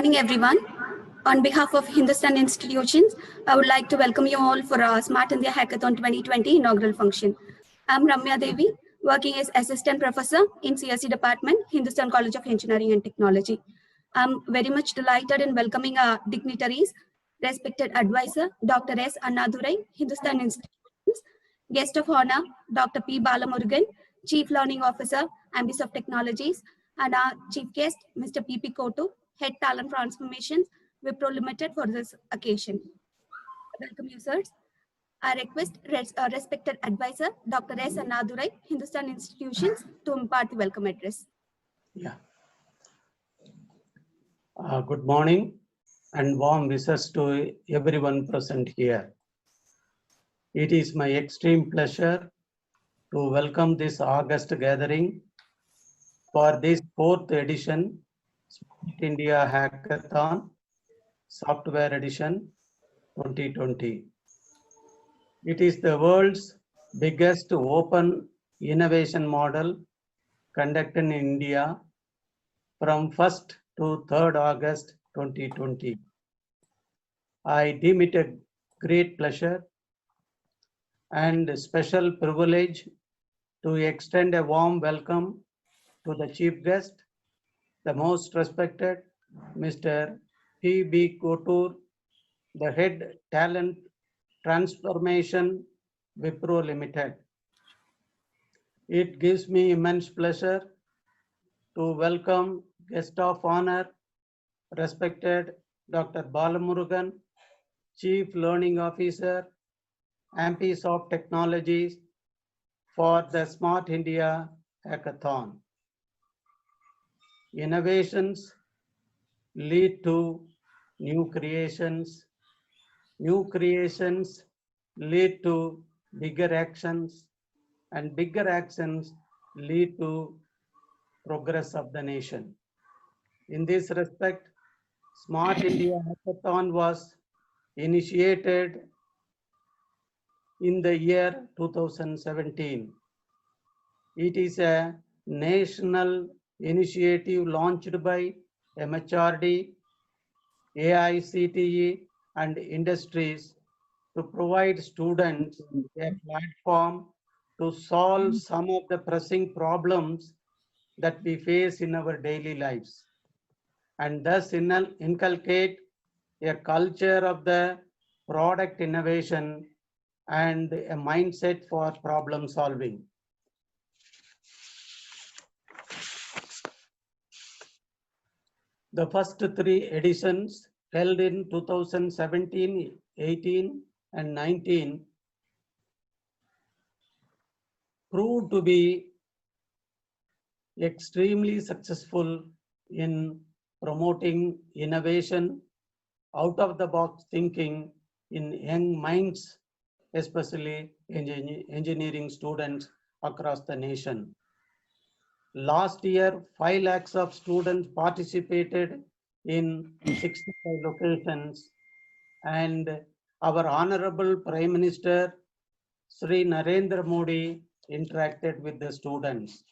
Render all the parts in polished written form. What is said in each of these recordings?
Morning, everyone. On behalf of Hindustan Institutions, I would like to welcome you all for our Smart India Hackathon 2020 inaugural function. I'm Ramya Devi, working as Assistant Professor in CSE Department, Hindustan College of Engineering and Technology. I'm very much delighted in welcoming our dignitaries, respected advisor, Dr. S. Annadurai, Hindustan Institutions, guest of honor, Dr. P. Balamurugan, Chief Learning Officer, Ambisoft Technologies, and our Chief Guest, Mr. P.P. Kotu, Head Talent Transformations, Wipro Limited for this occasion. Welcome you, sirs. I request respected advisor, Dr. S. Annadurai, Hindustan Institutions, to impart the welcome address. Yeah. Good morning and warm wishes to everyone present here. It is my extreme pleasure to welcome this August gathering for this 4th edition Smart India Hackathon Software Edition 2020. It is the world's biggest open innovation model conducted in India from 1st to 3rd August 2020. I deem it a great pleasure and special privilege to extend a warm welcome to the chief guest, the most respected Mr. P.B. Kotur, the head talent transformation Wipro Limited. It gives me immense pleasure to welcome guest of honor, respected Dr. Balamurugan, Chief Learning Officer, Ambisoft Technologies, for the Smart India Hackathon. Innovations lead to new creations. New creations lead to bigger actions, and bigger actions lead to progress of the nation. In this respect, Smart India Hackathon was initiated in the year 2017. It is a national initiative launched by MHRD, AICTE, and industries to provide students a platform to solve some of the pressing problems that we face in our daily lives, and thus inculcate a culture of the product innovation and a mindset for problem solving. The first 3 editions held in 2017, 18, and 19 proved to be extremely successful in promoting innovation, out-of-the-box thinking in young minds, especially engineering students across the nation. Last year, 5 lakhs of students participated in 65 locations, and our Honorable Prime Minister, Sri Narendra Modi, interacted with the students.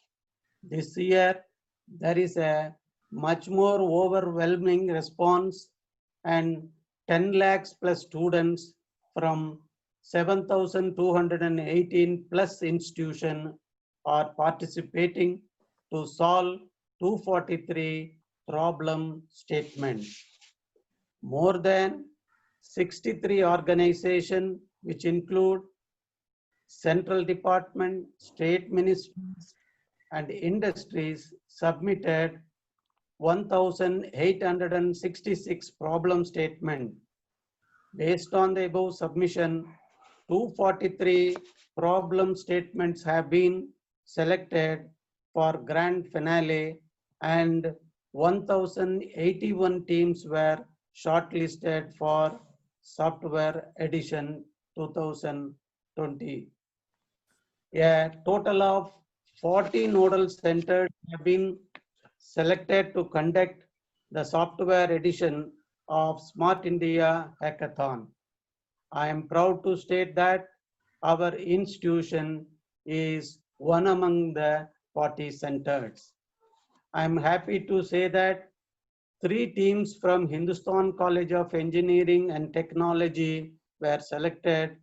This year, there is a much more overwhelming response, and 10 lakhs plus students from 7,218 plus institutions are participating to solve 243 problem statements. More than 63 organizations, which include central department, state ministries, and industries, submitted 1,866 problem statements. Based on the above submission, 243 problem statements have been selected for grand finale, and 1,081 teams were shortlisted for Software Edition 2020. A total of 40 nodal centers have been selected to conduct the Software Edition of Smart India Hackathon. I am proud to state that our institution is one among the 40 centers. I am happy to say that 3 teams from Hindustan College of Engineering and Technology were selected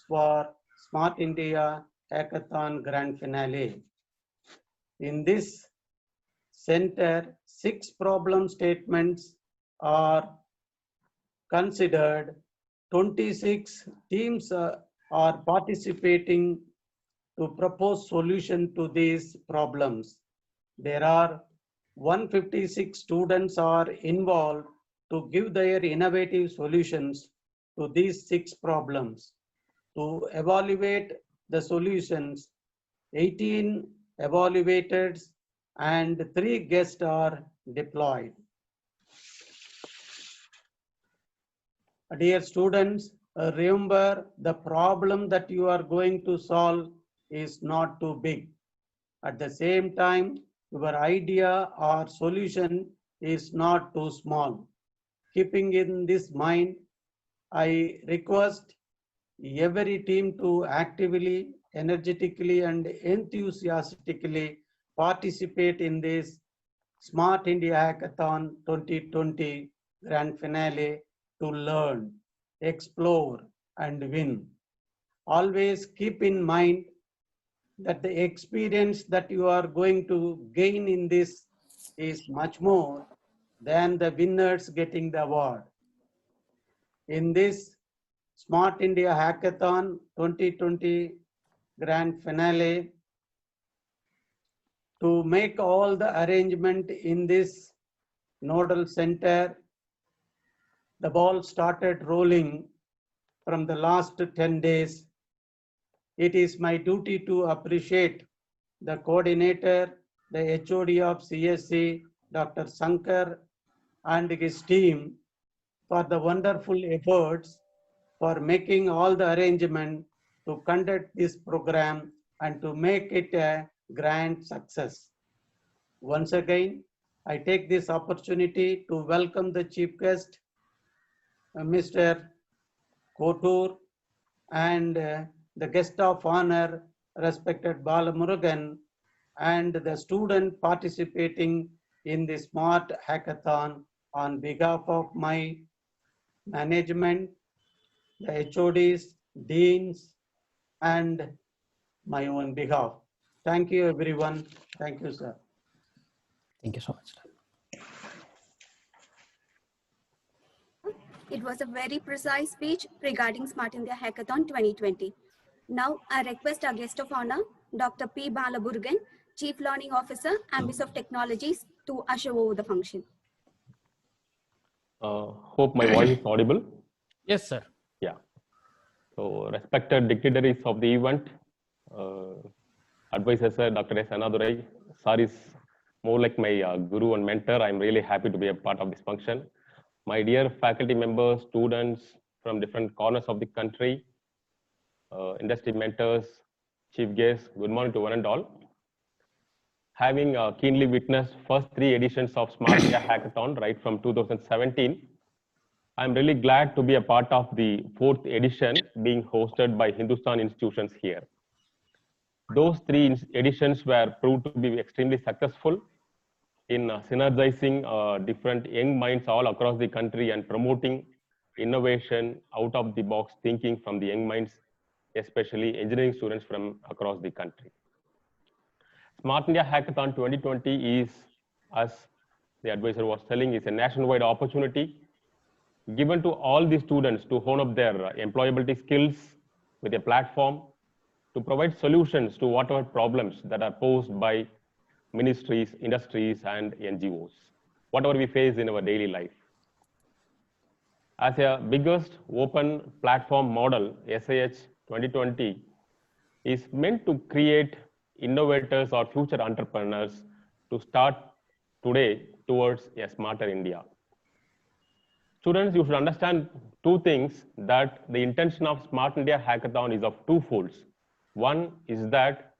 for Smart India Hackathon Grand Finale. In this center, 6 problem statements are considered. 26 teams are participating to propose solution to these problems. There are 156 students are involved to give their innovative solutions to these 6 problems. To evaluate the solutions, 18 evaluators and 3 guests are deployed. Dear students, remember the problem that you are going to solve is not too big. At the same time, your idea or solution is not too small. Keeping in this mind, I request every team to actively, energetically, and enthusiastically participate in this Smart India Hackathon 2020 Grand Finale to learn, explore, and win. Always keep in mind that the experience that you are going to gain in this is much more than the winners getting the award. In this Smart India Hackathon 2020 Grand Finale, to make all the arrangement in this nodal center, the ball started rolling from the last 10 days. It is my duty to appreciate the coordinator, the HOD of CSC, Dr. Sankar, and his team for the wonderful efforts for making all the arrangement to conduct this program and to make it a grand success. Once again, I take this opportunity to welcome the chief guest, Mr. Kotur, and the guest of honor, respected Balamurugan, and the student participating in the Smart Hackathon on behalf of my management, the HODs, deans, and my own behalf. Thank you, everyone. Thank you, sir. Thank you so much. It was a very precise speech regarding Smart India Hackathon 2020. Now, I request our guest of honor, Dr. P. Balamurugan, Chief Learning Officer, Ambis of Technologies, to usher over the function. Hope my voice is audible. Yes, sir. Yeah. So, respected dignitaries of the event, advisor sir, Dr. S. Anadurai, sir is more like my guru and mentor. I'm really happy to be a part of this function. My dear faculty members, students from different corners of the country, industry mentors, chief guests, good morning to one and all. Having keenly witnessed first 3 editions of Smart India Hackathon right from 2017, I'm really glad to be a part of the 4th edition being hosted by Hindustan institutions here. Those 3 editions were proved to be extremely successful in synergizing different young minds all across the country and promoting innovation, out of the box thinking from the young minds, especially engineering students from across the country. Smart India Hackathon 2020 is, as the advisor was telling, is a nationwide opportunity given to all the students to hone up their employability skills with a platform to provide solutions to whatever problems that are posed by ministries, industries, and NGOs, whatever we face in our daily life. As a biggest open platform model, SIH 2020 is meant to create innovators or future entrepreneurs to start today towards a smarter India. Students, you should understand 2 things, that the intention of Smart India Hackathon is of 2 folds. One is that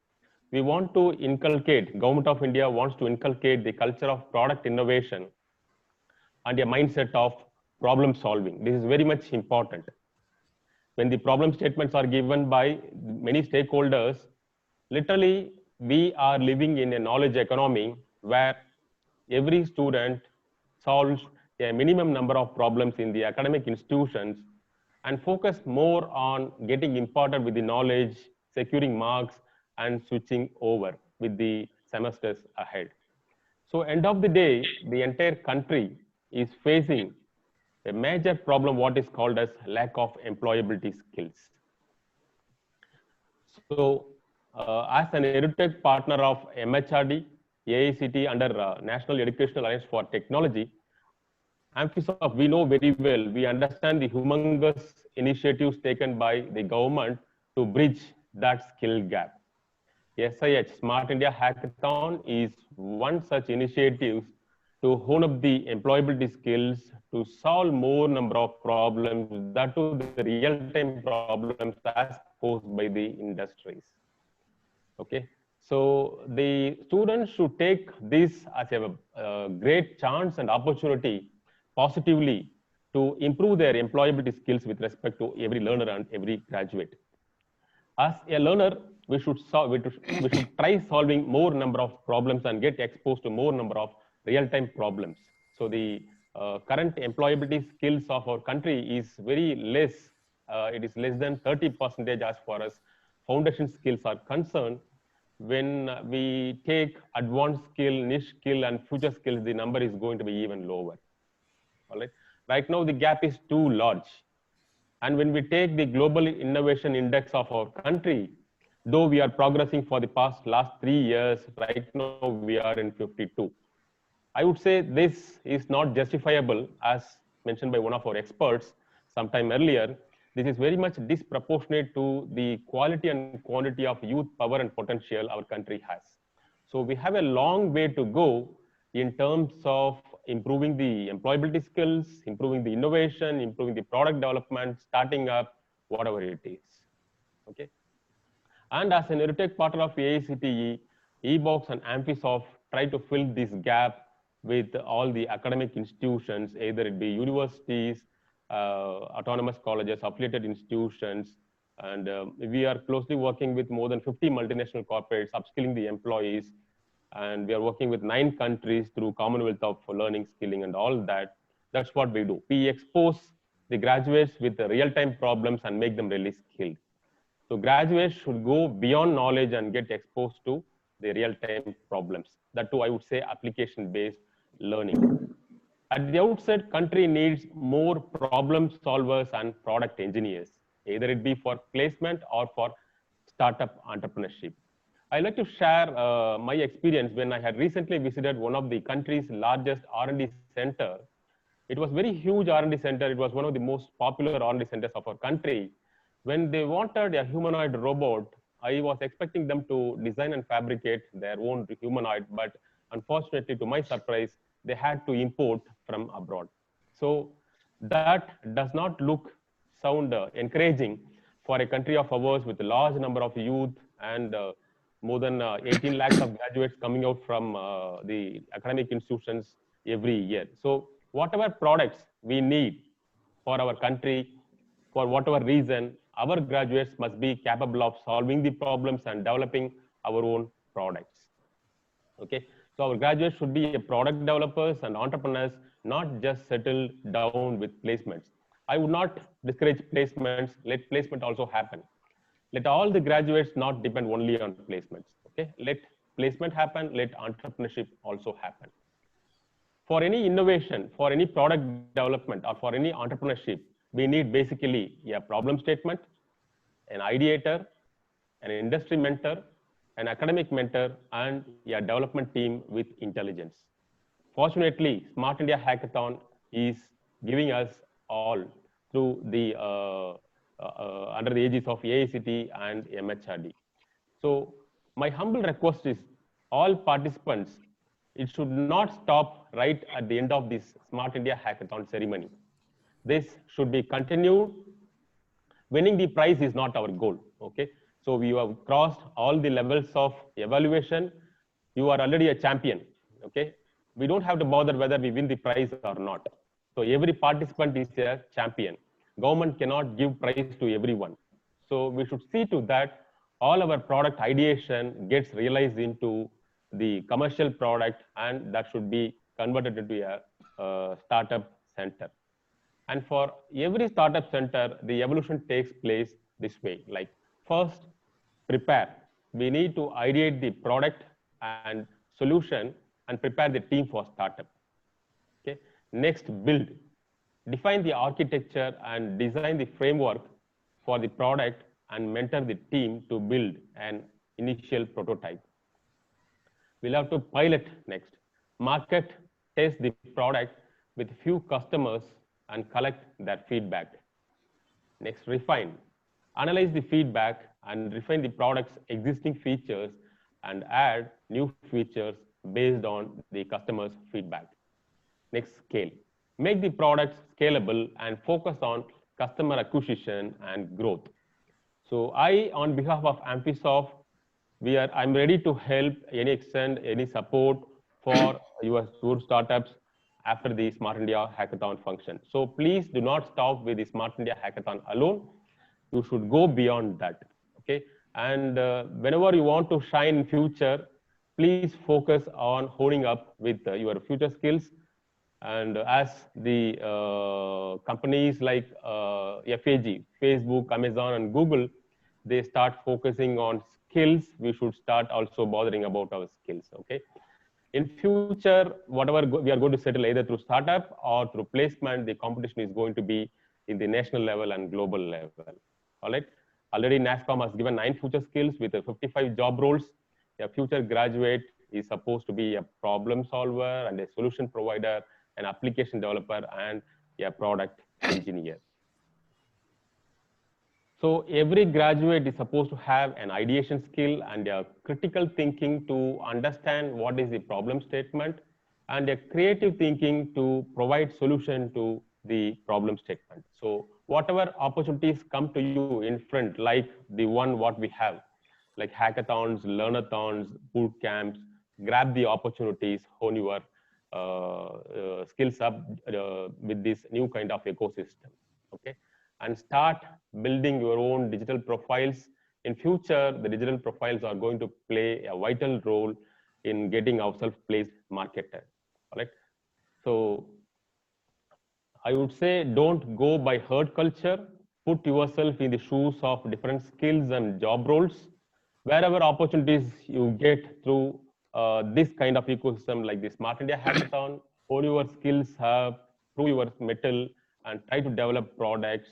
we want to inculcate, Government of India wants to inculcate the culture of product innovation and a mindset of problem solving. This is very much important. When the problem statements are given by many stakeholders, literally we are living in a knowledge economy where every student solves a minimum number of problems in the academic institutions and focus more on getting imparted with the knowledge, securing marks, and switching over with the semesters ahead. So end of the day, the entire country is facing a major problem, what is called as lack of employability skills. So as an EduTech partner of MHRD, AICT under National Educational Alliance for Technology, Amphisoft, we know very well, we understand the humongous initiatives taken by the government to bridge that skill gap. SIH, Smart India Hackathon, is one such initiative to hone up the employability skills to solve more number of problems, that to the real-time problems as posed by the industries. Okay, so the students should take this as a great chance and opportunity positively to improve their employability skills with respect to every learner and every graduate. As a learner, we should try solving more number of problems and get exposed to more number of real-time problems. So the current employability skills of our country is very less. It is less than 30% as far as foundation skills are concerned. When we take advanced skill, niche skill, and future skills, the number is going to be even lower. All right. Right now, the gap is too large. And when we take the global innovation index of our country, though we are progressing for the last 3 years, right now we are in 52. I would say this is not justifiable, as mentioned by one of our experts sometime earlier. This is very much disproportionate to the quality and quantity of youth power and potential our country has. So we have a long way to go in terms of improving the employability skills, improving the innovation, improving the product development, starting up, whatever it is. Okay. And as an EduTech partner of AICTE, eBox and Amphisoft try to fill this gap with all the academic institutions, either it be universities, autonomous colleges, affiliated institutions, and we are closely working with more than 50 multinational corporates, upskilling the employees, and we are working with 9 countries through Commonwealth of Learning, Skilling, and all that. That's what we do. We expose the graduates with the real-time problems and make them really skilled. So graduates should go beyond knowledge and get exposed to the real-time problems. That too, I would say, application-based learning. At the outset, country needs more problem solvers and product engineers, either it be for placement or for startup entrepreneurship. I'd like to share my experience when I had recently visited one of the country's largest R&D center. It was very huge R&D center. It was one of the most popular R&D centers of our country. When they wanted a humanoid robot, I was expecting them to design and fabricate their own humanoid, but unfortunately, to my surprise, they had to import from abroad. So that does not sound encouraging for a country of ours with a large number of youth and more than 18 lakhs of graduates coming out from the academic institutions every year. So whatever products we need for our country, for whatever reason, our graduates must be capable of solving the problems and developing our own products. Okay, so our graduates should be product developers and entrepreneurs, not just settle down with placements. I would not discourage placements. Let placement also happen. Let all the graduates not depend only on placements. Okay, let placement happen. Let entrepreneurship also happen. For any innovation, for any product development, or for any entrepreneurship, we need basically a problem statement, an ideator, an industry mentor, an academic mentor, and a development team with intelligence. Fortunately, Smart India Hackathon is giving us all through the under the aegis of AICTE and MHRD. So my humble request is all participants, it should not stop right at the end of this Smart India Hackathon ceremony. This should be continued. Winning the prize is not our goal. Okay, so we have crossed all the levels of evaluation. You are already a champion. Okay, we don't have to bother whether we win the prize or not. So every participant is a champion. Government cannot give prize to everyone. So we should see to that all our product ideation gets realized into the commercial product, and that should be converted into a startup center. And for every startup center, the evolution takes place this way. Like first, prepare. We need to ideate the product and solution and prepare the team for startup. Okay. Next, build. Define the architecture and design the framework for the product and mentor the team to build an initial prototype. We'll have to pilot next. Market, test the product with few customers and collect their feedback. Next, refine. Analyze the feedback and refine the product's existing features and add new features based on the customer's feedback. Next, scale. Make the products scalable and focus on customer acquisition and growth. So I, on behalf of Amphisoft, I'm ready to help any extent, any support for your startups after the Smart India Hackathon function. So please do not stop with the Smart India Hackathon alone. You should go beyond that, okay? And whenever you want to shine in future, please focus on honing up with your future skills. And as the companies like FAG, Facebook, Amazon, and Google, they start focusing on skills, we should start also bothering about our skills, okay? In future, whatever we are going to settle either through startup or through placement, the competition is going to be in the national level and global level, all right? Already NASSCOM has given 9 future skills with 55 job roles. A future graduate is supposed to be a problem solver and a solution provider, an application developer, and a product engineer. So every graduate is supposed to have an ideation skill and a critical thinking to understand what is the problem statement, and a creative thinking to provide solution to the problem statement. So whatever opportunities come to you in front, like the one what we have, like hackathons, learnathons, boot camps, grab the opportunities, hone your skills up with this new kind of ecosystem, okay? And start building your own digital profiles. In future, the digital profiles are going to play a vital role in getting ourselves placed marketed, all right? So I would say don't go by herd culture, put yourself in the shoes of different skills and job roles. Wherever opportunities you get through this kind of ecosystem like the Smart India Hackathon, hone your skills up, prove your mettle, and try to develop products.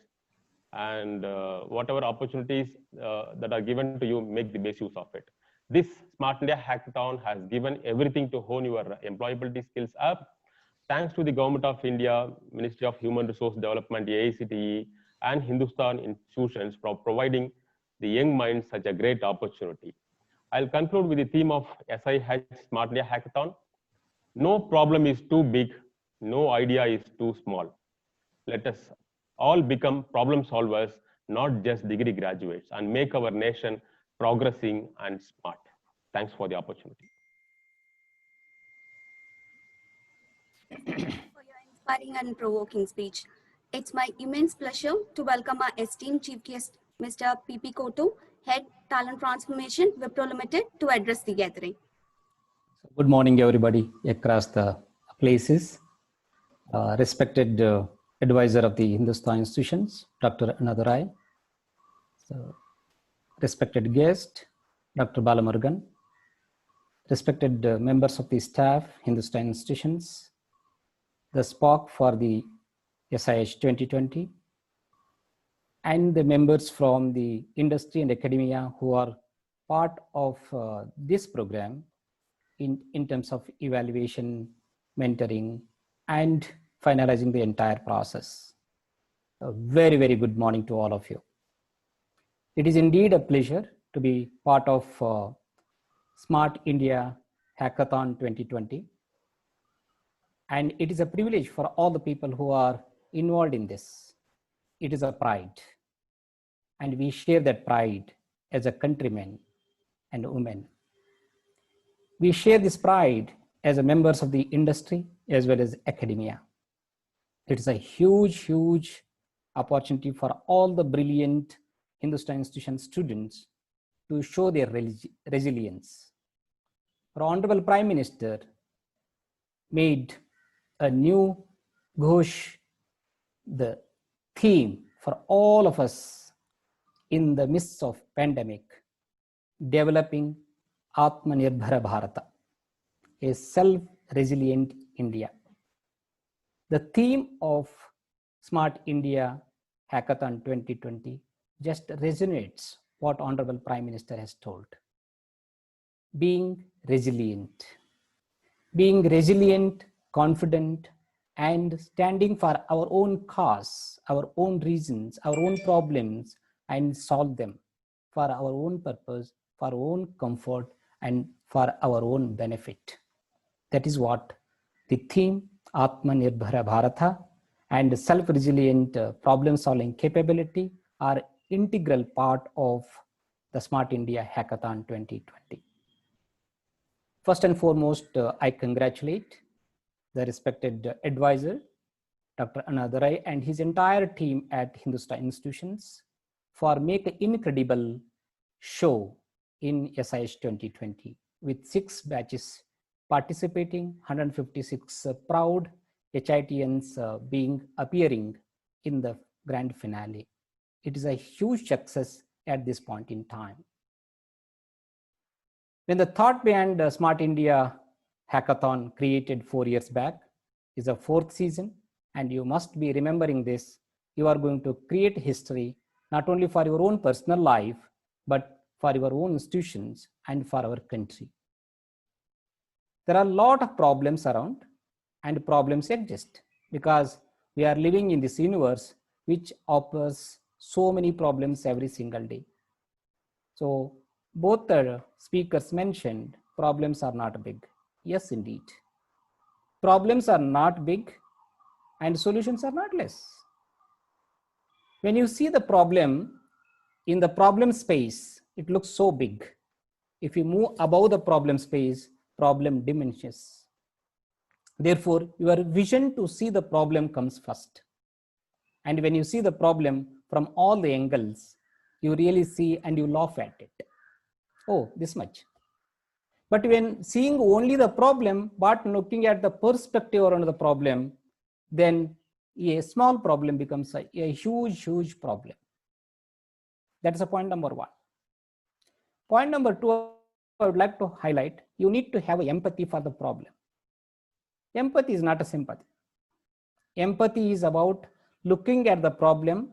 And whatever opportunities that are given to you, make the best use of it. This Smart India Hackathon has given everything to hone your employability skills up. Thanks to the Government of India, Ministry of Human Resource Development, AICTE, and Hindustan institutions for providing the young minds such a great opportunity. I'll conclude with the theme of SIH Smart India Hackathon. No problem is too big, no idea is too small. Let us all become problem solvers, not just degree graduates, and make our nation progressing and smart. Thanks for the opportunity. For your inspiring and provoking speech. It's my immense pleasure to welcome our esteemed chief guest, Mr. P.P. Kotu, Head Talent Transformation, Wipro Limited, to address the gathering. Good morning, everybody across the places. Respected advisor of the Hindustan institutions, Dr. Anand Rai. So, respected guest, Dr. Balamurugan. Respected members of the staff, Hindustan institutions. The SPOC for the SIH 2020. And the members from the industry and academia who are part of this program in terms of evaluation, mentoring, and finalizing the entire process. A very, very good morning to all of you. It is indeed a pleasure to be part of Smart India Hackathon 2020. And it is a privilege for all the people who are involved in this. It is a pride. And we share that pride as a countrymen and women. We share this pride as a members of the industry as well as academia. It is a huge, huge opportunity for all the brilliant Hindustan institution students to show their resilience. Our Honorable Prime Minister made a new Ghosh, the theme for all of us in the midst of pandemic, developing Atmanirbhara Bharata, a self-resilient India. The theme of Smart India Hackathon 2020 just resonates what Honorable Prime Minister has told. Being resilient, confident, and standing for our own cause, our own reasons, our own problems, and solve them for our own purpose, for our own comfort, and for our own benefit. That is what the theme Atmanirbhara Bharata and self-resilient problem-solving capability are integral part of the Smart India Hackathon 2020. First and foremost, I congratulate the respected advisor, Dr. Another Rai, and his entire team at Hindustan Institutions for making an incredible show in SIH 2020 with 6 batches participating, 156 proud HITians appearing in the grand finale. It is a huge success at this point in time. When the thought behind Smart India Hackathon created 4 years back is a 4th season, and you must be remembering this. You are going to create history not only for your own personal life, but for your own institutions and for our country. There are a lot of problems around, and problems exist because we are living in this universe which offers so many problems every single day. So both the speakers mentioned problems are not big. Yes, indeed. Problems are not big and solutions are not less. When you see the problem in the problem space, it looks so big. If you move above the problem space, problem diminishes. Therefore, your vision to see the problem comes first. And when you see the problem from all the angles, you really see and you laugh at it. Oh, this much. But when seeing only the problem, but looking at the perspective around the problem, then a small problem becomes a huge problem. That's a point number 1. Point number 2, I would like to highlight, you need to have empathy for the problem. Empathy is not a sympathy. Empathy is about looking at the problem,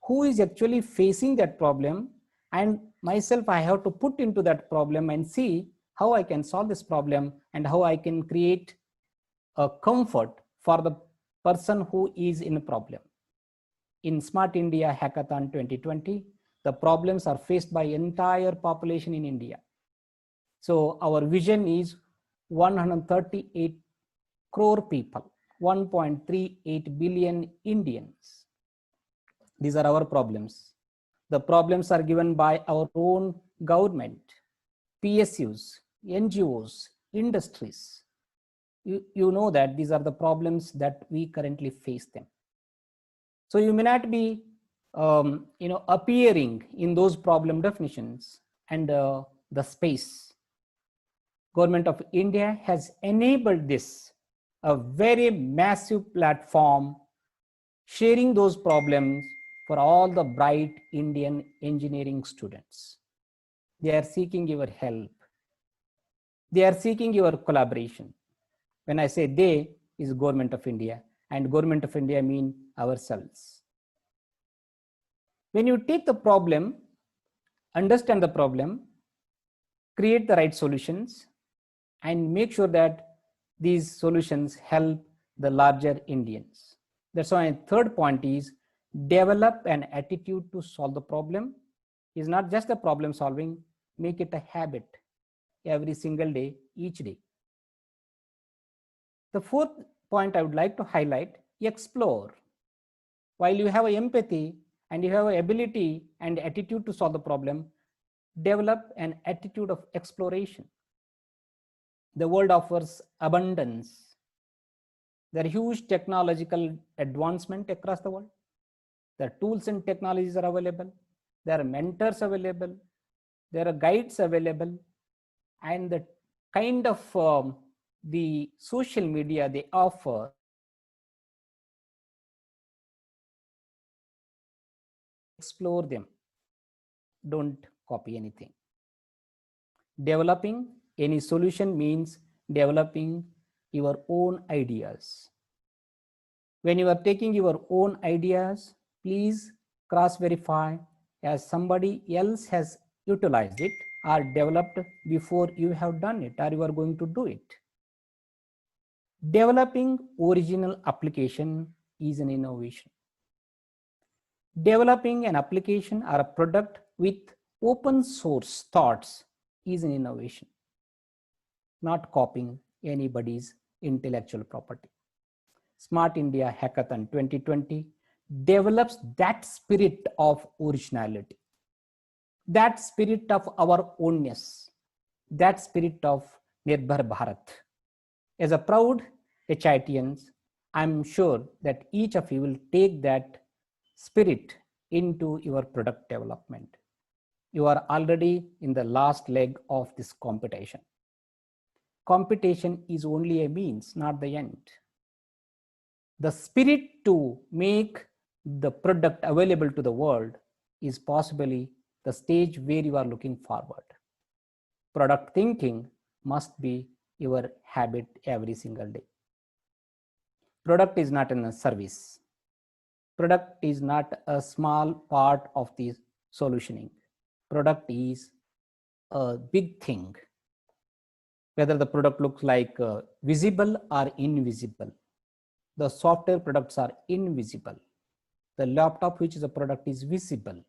who is actually facing that problem, and myself, I have to put into that problem and see how I can solve this problem and how I can create a comfort for the person who is in a problem. In Smart India Hackathon 2020, the problems are faced by entire population in India. So our vision is 138 crore people, 1.38 billion Indians. These are our problems. The problems are given by our own government, PSUs, NGOs, industries. You know that these are the problems that we currently face them. So you may not be appearing in those problem definitions and the space. Government of India has enabled this, a very massive platform, sharing those problems for all the bright Indian engineering students. They are seeking your help. They are seeking your collaboration. When I say they, is Government of India, and Government of India mean ourselves. When you take the problem, understand the problem, create the right solutions, and make sure that these solutions help the larger Indians. That's why my third point is develop an attitude to solve the problem. Is not just the problem solving, make it a habit every single day, each day. The fourth point I would like to highlight, explore. While you have empathy and you have an ability and attitude to solve the problem, develop an attitude of exploration. The world offers abundance. There are huge technological advancement across the world. The tools and technologies are available. There are mentors available. There are guides available. And the kind of the social media they offer explore them. Don't copy anything. Developing any solution means developing your own ideas. When you are taking your own ideas, please cross-verify as somebody else has utilized it or developed before you have done it or you are going to do it. Developing original application is an innovation. Developing an application or a product with open source thoughts is an innovation, not copying anybody's intellectual property. Smart India Hackathon 2020 develops that spirit of originality, that spirit of our ownness, that spirit of Nirbhar Bharat. As a proud HITians, I'm sure that each of you will take that spirit into your product development. You are already in the last leg of this competition. Competition is only a means, not the end. The spirit to make the product available to the world is possibly the stage where you are looking forward. Product thinking must be your habit every single day. Product is not a service. Product is not a small part of the solutioning. Product is a big thing. Whether the product looks like visible or invisible. The software products are invisible. The laptop, which is a product, is visible.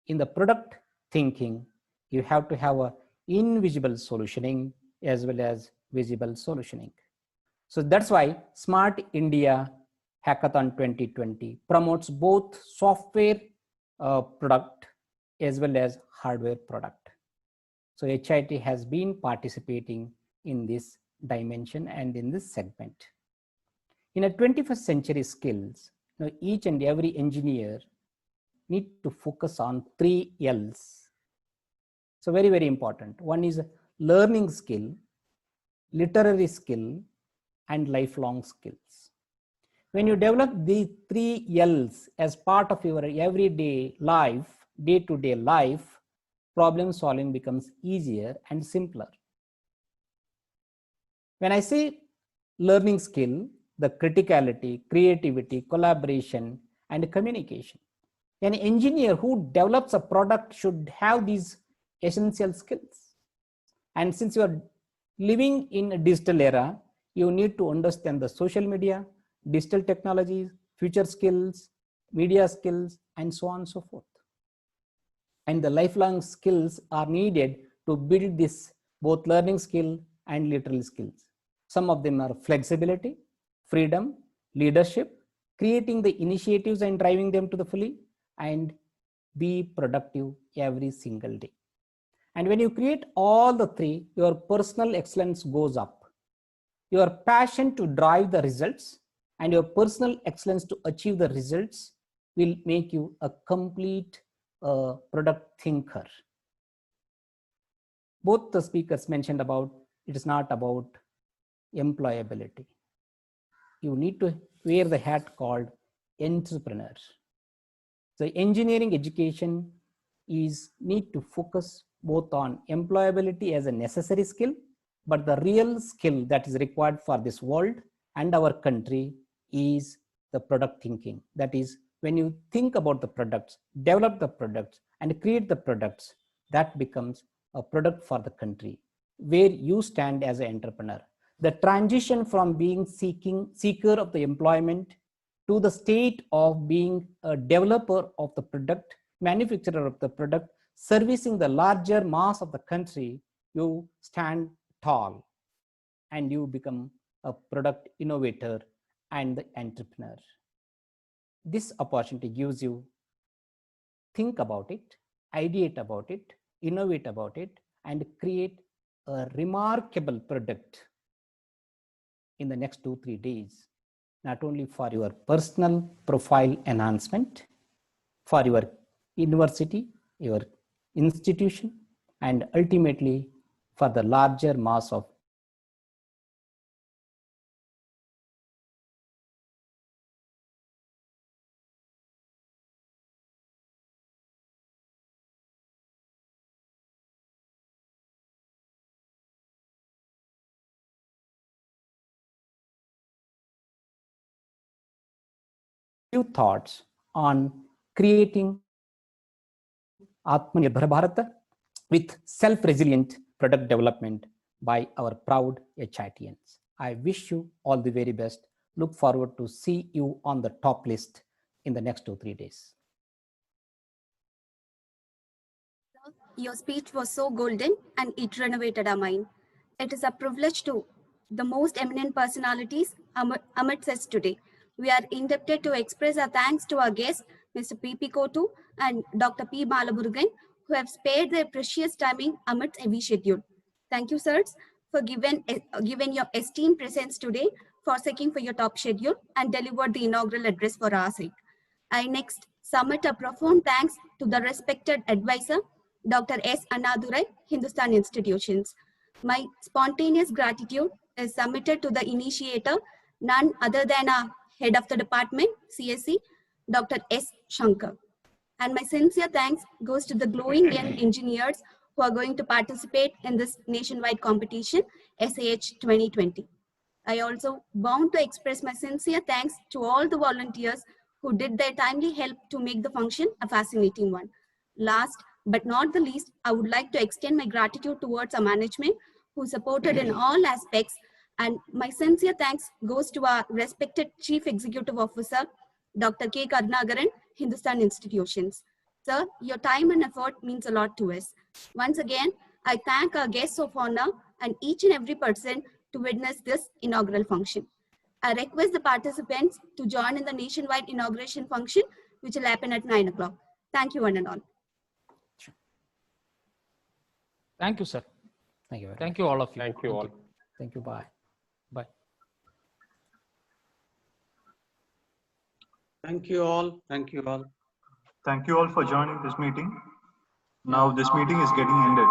In the product thinking, you have to have a invisible solutioning as well as visible solutioning. So that's why Smart India Hackathon 2020 promotes both software product as well as hardware product. So HIT has been participating in this dimension and in this segment. In a 21st century skills, each and every engineer need to focus on 3 L's. So very, very important. One is learning skill, literary skill, and lifelong skills. When you develop these 3 L's as part of your everyday life, day-to-day life, problem solving becomes easier and simpler. When I say learning skill, the criticality, creativity, collaboration, and communication. An engineer who develops a product should have these essential skills. And since you are living in a digital era, you need to understand the social media, digital technologies, future skills, media skills, and so on and so forth. And the lifelong skills are needed to build this both learning skill and literal skills. Some of them are flexibility, freedom, leadership, creating the initiatives and driving them to the fully, and be productive every single day. And when you create all the 3, your personal excellence goes up. Your passion to drive the results and your personal excellence to achieve the results will make you a complete product thinker. Both the speakers mentioned about it is not about employability. You need to wear the hat called entrepreneur. So engineering education need to focus both on employability as a necessary skill, but the real skill that is required for this world and our country is the product thinking. That is, when you think about the products, develop the products, and create the products, that becomes a product for the country, where you stand as an entrepreneur. The transition from being seeker of the employment to the state of being a developer of the product, manufacturer of the product, servicing the larger mass of the country, you stand tall and you become a product innovator and the entrepreneur. This opportunity gives you think about it, ideate about it, innovate about it, and create a remarkable product in the next 2-3 days, not only for your personal profile enhancement, for your university, your institution, and ultimately for the larger mass of few thoughts on creating Atmanirbhar Bharat with self-resilient product development by our proud HITians. I wish you all the very best. Look forward to see you on the top list in the next 2-3 days. Your speech was so golden and it renovated our mind. It is a privilege to the most eminent personalities amidst us today. We are indebted to express our thanks to our guests, Mr. P.P. Kotu and Dr. P. Balamurugan, who have spared their precious timing amidst heavy schedule. Thank you, sirs, for giving your esteemed presence today, forsaking for your top schedule and delivered the inaugural address for our sake. I next submit a profound thanks to the respected advisor, Dr. S. Annadurai, Hindustan Institutions. My spontaneous gratitude is submitted to the initiator, none other than our head of the department, CSE, Dr. S. Shankar. And my sincere thanks goes to the glowing young engineers who are going to participate in this nationwide competition, SAH 2020. I also bound to express my sincere thanks to all the volunteers who did their timely help to make the function a fascinating one. Last but not the least, I would like to extend my gratitude towards our management who supported in all aspects, and my sincere thanks goes to our respected Chief Executive Officer, Dr. K. Karnagaran, Hindustan Institutions. Sir, your time and effort means a lot to us. Once again, I thank our guests of honor and each and every person to witness this inaugural function. I request the participants to join in the nationwide inauguration function, which will happen at 9 o'clock. Thank you, one and all. Thank you, sir. Thank you very Thank you, all of you. Thank you all. much. Thank you. Bye. Bye. Thank you all. Thank you all. Thank you all for joining this meeting. Now this meeting is getting ended.